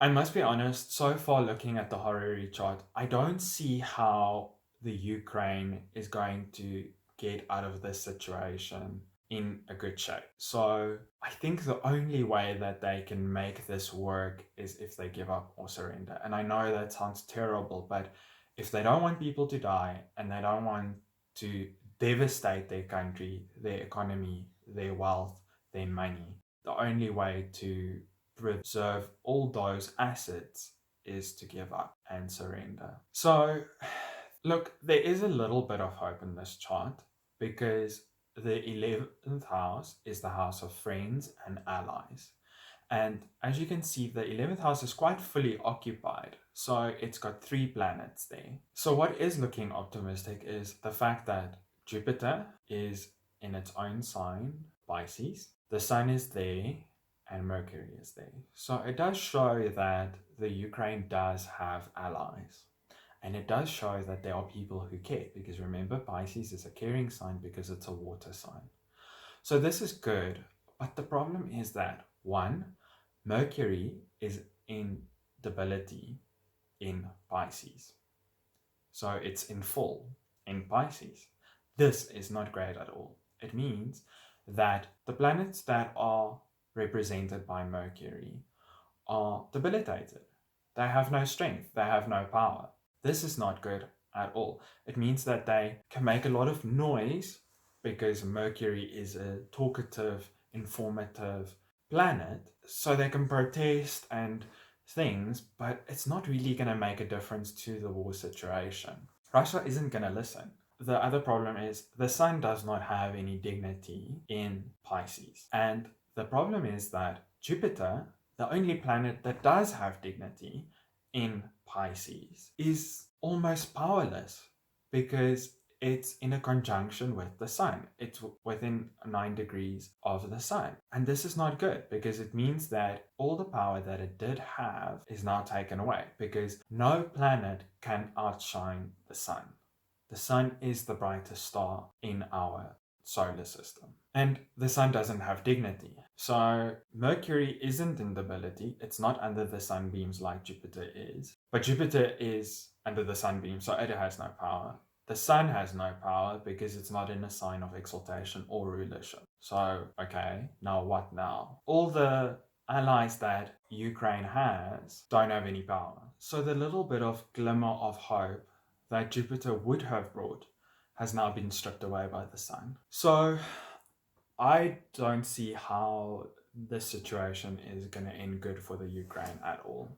I must be honest, so far looking at the Horary chart, I don't see how the Ukraine is going to get out of this situation in a good shape. So I think the only way that they can make this work is if they give up or surrender. And I know that sounds terrible, but if they don't want people to die and they don't want to devastate their country, their economy, their wealth, their money, the only way to preserve all those assets is to give up and surrender. So, look, there is a little bit of hope in this chart because the 11th house is the house of friends and allies. And as you can see, the 11th house is quite fully occupied. So it's got 3 planets there. So what is looking optimistic is the fact that Jupiter is in its own sign, Pisces. The Sun is there and Mercury is there. So it does show that the Ukraine does have allies. And it does show that there are people who care, because remember, Pisces is a caring sign because it's a water sign. So this is good, but the problem is that one, Mercury is in debility in Pisces. So it's in full in Pisces. This is not great at all. It means that the planets that are represented by Mercury are debilitated. They have no strength, they have no power. This is not good at all. It means that they can make a lot of noise because Mercury is a talkative, informative planet, so they can protest and things, but it's not really going to make a difference to the war situation. Russia isn't going to listen. The other problem is the Sun does not have any dignity in Pisces. And the problem is that Jupiter, the only planet that does have dignity in Pisces, is almost powerless because it's in a conjunction with the Sun. It's within 9 degrees of the Sun. And this is not good because it means that all the power that it did have is now taken away because no planet can outshine the Sun. The Sun is the brightest star in our solar system. And the Sun doesn't have dignity. So Mercury isn't in debility. It's not under the sunbeams like Jupiter is. But Jupiter is under the sunbeam, so it has no power. The Sun has no power because it's not in a sign of exaltation or rulership. So, okay, now what now? All the allies that Ukraine has don't have any power. So the little bit of glimmer of hope that Jupiter would have brought has now been stripped away by the Sun. So I don't see how this situation is going to end good for the Ukraine at all.